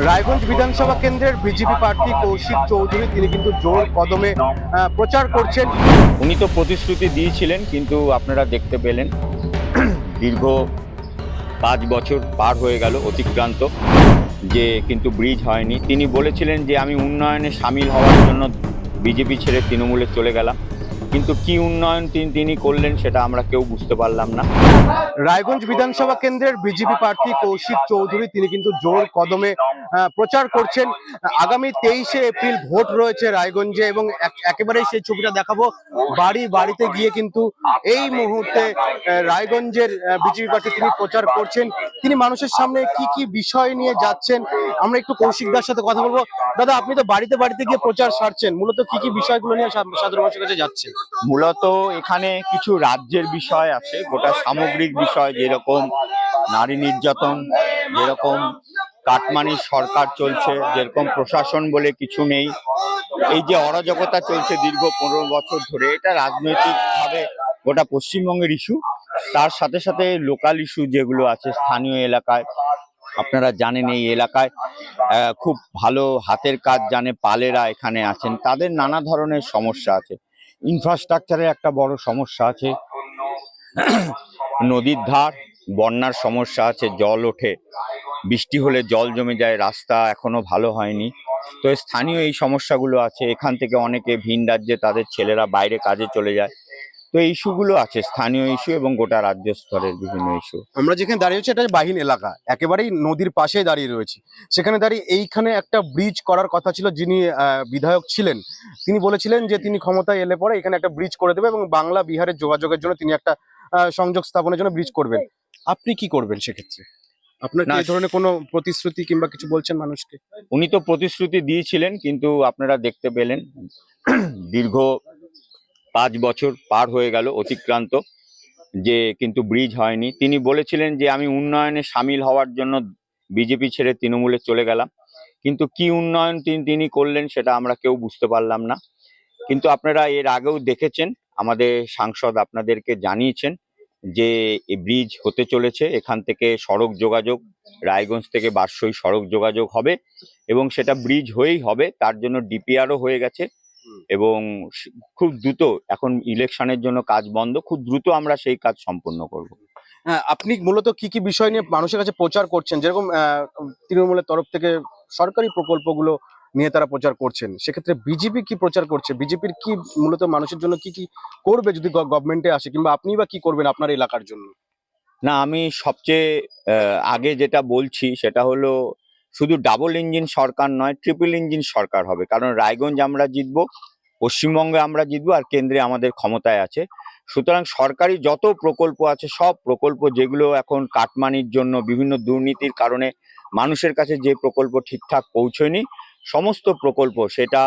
রায়গঞ্জ বিধানসভা কেন্দ্রের বিজেপি প্রার্থী কৌশিক চৌধুরী তিনি কিন্তু জোর কদমে প্রচার করছেন। উনি তো প্রতিশ্রুতি দিয়েছিলেন, কিন্তু আপনারা দেখতে পেলেন দীর্ঘ 5 বছর পার হয়ে গেল অতিক্রান্ত, যে কিন্তু ব্রিজ হয়নি। তিনি বলেছিলেন যে আমি উন্নয়নে সামিল হওয়ার জন্য বিজেপি ছেড়ে তৃণমূলে চলে গেলাম, কিন্তু কি উন্নয়ন তিনি করলেন সেটা আমরা কেউ বুঝতে পারলাম না। রায়গঞ্জ বিধানসভা কেন্দ্রের বিজেপি প্রার্থী কৌশিক চৌধুরী তিনি কিন্তু জোর কদমে প্রচার করছেন। আগামী 23শে এপ্রিল ভোট রয়েছে রায়গঞ্জে এবং একেবারেই সেই ছবিটা দেখাবো। বাড়ি বাড়িতে গিয়ে কিন্তু এই মুহূর্তে রায়গঞ্জের বিজেপি প্রার্থী তিনি প্রচার করছেন। তিনি মানুষের সামনে কি কি বিষয় নিয়ে যাচ্ছেন আমরা একটু কৌশিক দার সাথে কথা বলবো। দাদা, আপনি তো বাড়িতে বাড়িতে গিয়ে প্রচার সারছেন, মূলত কি কি বিষয়গুলো নিয়ে সাধারণ মানুষের কাছে যাচ্ছেন? মূলত এখানে কিছু রাজ্যের বিষয় আছে, গোটা সামগ্রিক বিষয়, যেরকম নারী নির্যাতন, যেরকম কাটমানির সরকার চলছে, যেরকম প্রশাসন বলে কিছু নেই, এই যে অরাজকতা চলছে দীর্ঘ 15 বছর ধরে, এটা রাজনৈতিকভাবে গোটা পশ্চিমবঙ্গের ইস্যু। তার সাথে সাথে লোকাল ইস্যু যেগুলো আছে স্থানীয় এলাকায়, আপনারা জানেন এই এলাকায় খুব ভালো হাতের কাজ জানে পালেরা এখানে আছেন, তাদের নানা ধরনের সমস্যা আছে। ইনফ্রাস্ট্রাকচারের একটা বড় সমস্যা আছে, নদীর ধার, বন্যার সমস্যা আছে, জল ওঠে, বৃষ্টি হলে জল জমে যায়, রাস্তা এখনো ভালো হয়নি। তো স্থানীয় এই সমস্যাগুলো আছে। এখান থেকে অনেকে ভিন রাজ্যে তাদের ছেলেরা বাইরে কাজে চলে যায়। তো এই ইস্যুগুলো আছে, স্থানীয় ইস্যু এবং গোটা রাজ্য স্তরের বিভিন্ন ইস্যু। আমরা যেখানে দাঁড়িয়ে আছি এটা বাহিন এলাকা, একেবারেই নদীর পাশেই দাঁড়িয়ে রয়েছি। সেখানে দাঁড়িয়ে এইখানে একটা ব্রিজ করার কথা ছিল, যিনি বিধায়ক ছিলেন তিনি বলেছিলেন যে তিনি ক্ষমতায় এলে পরে এখানে একটা ব্রিজ করে দেবে এবং বাংলা বিহারের যোগাযোগের জন্য তিনি একটা সংযোগ স্থাপনের জন্য ব্রিজ করবেন। আপনি কি করবেন সেক্ষেত্রে? আপনার কি না, এই ধরনের কোনো প্রতিশ্রুতি কিংবা কিছু বলছেন মানুষকে? উনি তো প্রতিশ্রুতি দিয়েছিলেন, কিন্তু আপনারা দেখতে পেলেন দীর্ঘ 5 বছর পার হয়ে গেল অতিক্রান্ত, যে কিন্তু ব্রিজ হয়নি। তিনি বলেছিলেন যে আমি উন্নয়নে সামিল হওয়ার জন্য বিজেপি ছেড়ে তৃণমূলে চলে গেলাম, কিন্তু কি উন্নয়ন তিনি করলেন সেটা আমরা কেউ বুঝতে পারলাম না। কিন্তু আপনারা এর আগেও দেখেছেন, আমাদের সাংসদ আপনাদেরকে জানিয়েছেন যে এই ব্রিজ হতে চলেছে। এখান থেকে সড়ক যোগাযোগ, রায়গঞ্জ থেকে বারসই সড়ক যোগাযোগ হবে এবং সেটা ব্রিজ হয়েই হবে। তার জন্য ডিপিআরও হয়ে গেছে এবং খুব দ্রুত, এখন ইলেকশনের জন্য কাজ বন্ধ, খুব দ্রুত আমরা সেই কাজ সম্পন্ন করব। হ্যাঁ, আপনি মূলত কি কি বিষয় নিয়ে মানুষের কাছে প্রচার করছেন? যেরকম তৃণমূলের তরফ থেকে সরকারি প্রকল্পগুলো নিয়ে তারা প্রচার করছেন, সেক্ষেত্রে বিজেপি কি প্রচার করছে? বিজেপির কি মূলত মানুষের জন্য কি কি করবে যদি গভর্নমেন্টে আসে, কিংবা আপনি বা কি করবেন আপনার এলাকার জন্য? না, আমি সবচেয়ে আগে যেটা বলছি সেটা হলো, শুধু ডাবল ইঞ্জিন সরকার নয়, ট্রিপল ইঞ্জিন সরকার হবে। কারণ রায়গঞ্জ আমরা জিতবো, পশ্চিমবঙ্গে আমরা জিতবো, আর কেন্দ্রে আমাদের ক্ষমতায় আছে। সুতরাং সরকারি যত প্রকল্প আছে, সব প্রকল্প যেগুলো এখন কাটমানির জন্য বিভিন্ন দুর্নীতির কারণে মানুষের কাছে যে প্রকল্প ঠিকঠাক পৌঁছয়নি, সমস্ত প্রকল্প, সেটা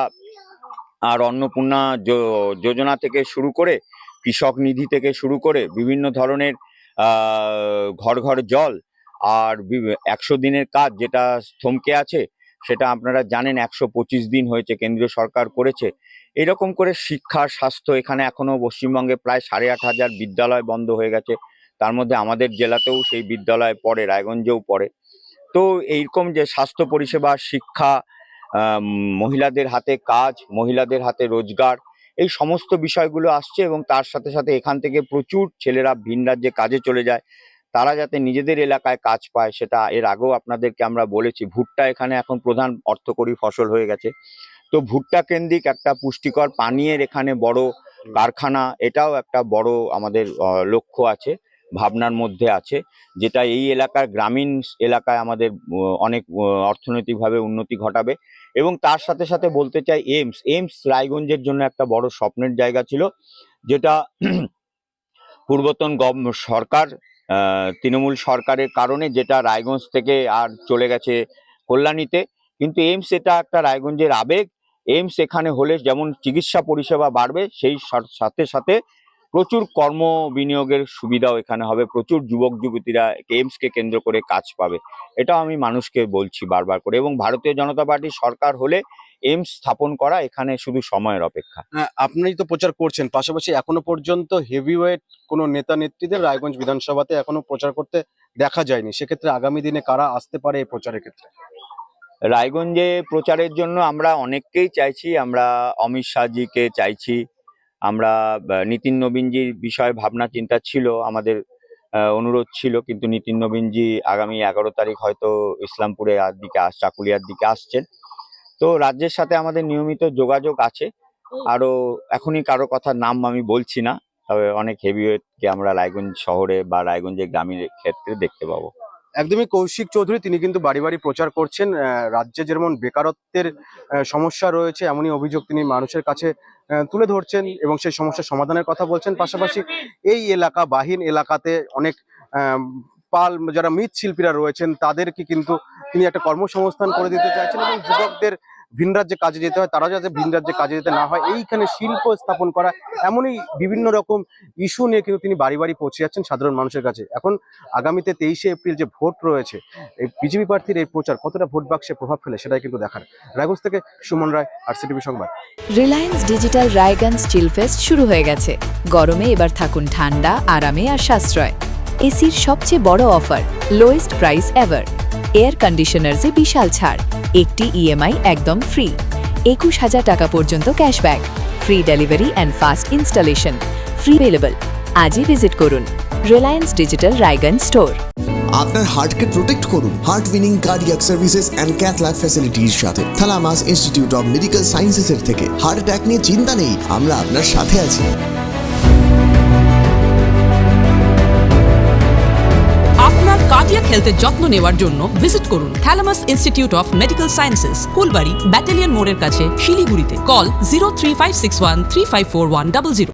আর অন্নপূর্ণা যোজনা থেকে শুরু করে, কৃষক নিধি থেকে শুরু করে, বিভিন্ন ধরনের ঘর ঘর জল, আর 100 দিনের কাজ যেটা থমকে আছে, সেটা আপনারা জানেন 125 দিন হয়েছে কেন্দ্রীয় সরকার করেছে। এরকম করে শিক্ষা, স্বাস্থ্য, এখানে এখনো পশ্চিমবঙ্গে প্রায় 8,500 বিদ্যালয় বন্ধ হয়ে গেছে। তার মধ্যে আমাদের জেলাতেও সেই বিদ্যালয় পড়ে, রায়গঞ্জেও পড়ে। তো এইরকম যে স্বাস্থ্য পরিষেবা, শিক্ষা, মহিলাদের হাতে কাজ, মহিলাদের হাতে রোজগার, এই সমস্ত বিষয়গুলো আসছে। এবং তার সাথে সাথে এখান থেকে প্রচুর ছেলেরা ভিন রাজ্যে কাজে চলে যায়, তারা যাতে নিজেদের এলাকায় কাজ পায়, সেটা এর আগেও আপনাদেরকে আমরা বলেছি। ভুট্টা এখানে এখন প্রধান অর্থকরী ফসল হয়ে গেছে। তো ভুট্টা কেন্দ্রিক একটা পুষ্টিকর পানীয়ের এখানে বড় কারখানা, এটাও একটা বড় আমাদের লক্ষ্য আছে, ভাবনার মধ্যে আছে, যেটা এই এলাকার গ্রামীণ এলাকায় আমাদের অনেক অর্থনৈতিকভাবে উন্নতি ঘটাবে। এবং তার সাথে সাথে বলতে চাই, এইমস রায়গঞ্জের জন্য একটা বড় স্বপ্নের জায়গা ছিল, যেটা পূর্বতন সরকার, তৃণমূল সরকারের কারণে, যেটা রায়গঞ্জ থেকে আর চলে গেছে কল্যাণীতে। কিন্তু এইমস এটা একটা রায়গঞ্জের আবেগ। এইমস এখানে হলে যেমন চিকিৎসা পরিষেবা বাড়বে, সেই সাথে সাথে প্রচুর কর্ম বিনিয়োগের সুবিধাও এখানে হবে, প্রচুর যুবক যুবতীরা এইমসকে কেন্দ্র করে কাজ পাবে। এটাও আমি মানুষকে বলছি বারবার করে। এবং ভারতীয় জনতা পার্টির সরকার হলে এইমস স্থাপন করা এখানে শুধু সময়ের অপেক্ষা। হ্যাঁ, আপনি তো প্রচার করছেন, পাশাপাশি এখনো পর্যন্ত হেভিওয়েট কোনো নেতা নেত্রীদের রায়গঞ্জ বিধানসভাতে এখনো প্রচার করতে দেখা যায়নি। সেক্ষেত্রে আগামী দিনে কারা আসতে পারে এই প্রচারের ক্ষেত্রে? রায়গঞ্জে প্রচারের জন্য আমরা অনেককেই চাইছি। আমরা অমিত শাহজিকে চাইছি, আমরা নীতিন নবীনজির বিষয়ে ভাবনা চিন্তা ছিল, আমাদের অনুরোধ ছিল, কিন্তু নীতিন নবীনজি আগামী 11 তারিখ হয়তো ইসলামপুরে দিকে চাকুলিয়ার দিকে আসছেন। তো রাজ্যের সাথে আমাদের নিয়মিত যোগাযোগ আছে। আরো এখনই কারো কথার নাম আমি বলছি না, তবে অনেক হেভিওয়েটকে আমরা রায়গঞ্জ শহরে বা রায়গঞ্জের গ্রামীণ ক্ষেত্রে দেখতে পাবো। একদমই কৌশিক চৌধুরী তিনি কিন্তু বাড়ি বাড়ি প্রচার করছেন। রাজ্যে যেমন বেকারত্বের সমস্যা রয়েছে, এমনই অভিযোগ তিনি মানুষের কাছে তুলে ধরছেন এবং সেই সমস্যার সমাধানের কথা বলছেন। পাশাপাশি এই এলাকা বাহীন এলাকাতে অনেক আহ, পাল যারা মৃৎশিল্পীরা রয়েছেন তাদেরকে কিন্তু তিনি একটা কর্মসংস্থান করে দিতে চাইছেন এবং যুবকদের ভিন রাজ্যে কাজে যেতে হয়, তারা যাতে ভিন রাজ্যে কাজে যেতে না হয়, এইখানে শিল্প স্থাপন করা, এমনই বিভিন্ন রকম ইস্যু নিয়ে কিন্তু তিনি বাড়ি বাড়ি পৌঁছে যাচ্ছেন সাধারণ মানুষের কাছে। এখন আগামীতে 23শে এপ্রিল যে ভোট রয়েছে, এই বিজেপি প্রার্থীর এই প্রচার কতটা ভোট বাক্সে প্রভাব ফেলে সেটাই কিন্তু দেখার। রায়গঞ্জ থেকে সুমন রায়, RCTV সংবাদ। রিলায়েন্স ডিজিটাল রায়গঞ্জ চিলফেস্ট শুরু হয়ে গেছে। গরমে এবার থাকুন ঠান্ডা, আরামে আর সাশ্রয়। এসির সবচেয়ে বড় offer, lowest price ever. Air কন্ডিশনার্সে বিশাল ছাড়, একটি ইএমআই একদম ফ্রি, 21,000 টাকা পর্যন্ত cashback, free delivery and fast installation, free available. আজই ভিজিট করুন রিলায়েন্স ডিজিটাল রায়গঞ্জ স্টোর। আপনার হার্টকে প্রোটেক্ট করুন heart winning cardiac services and cath lab ফ্যাসিলিটির সাথে থালামাস ইনস্টিটিউট অফ মেডিকেল সায়েন্সেসের থেকে। হার্ট অ্যাটাক নিয়ে চিন্তা নেই, আমরা আপনার সাথে আছি। আপনার কার্ডিয়াক হেলথের যত্ন নেওয়ার জন্য ভিজিট করুন thalamus institute of medical sciences, Phulbari, battalion মোড়ের কাছে, শিলিগুড়িতে। কল 03561 354100।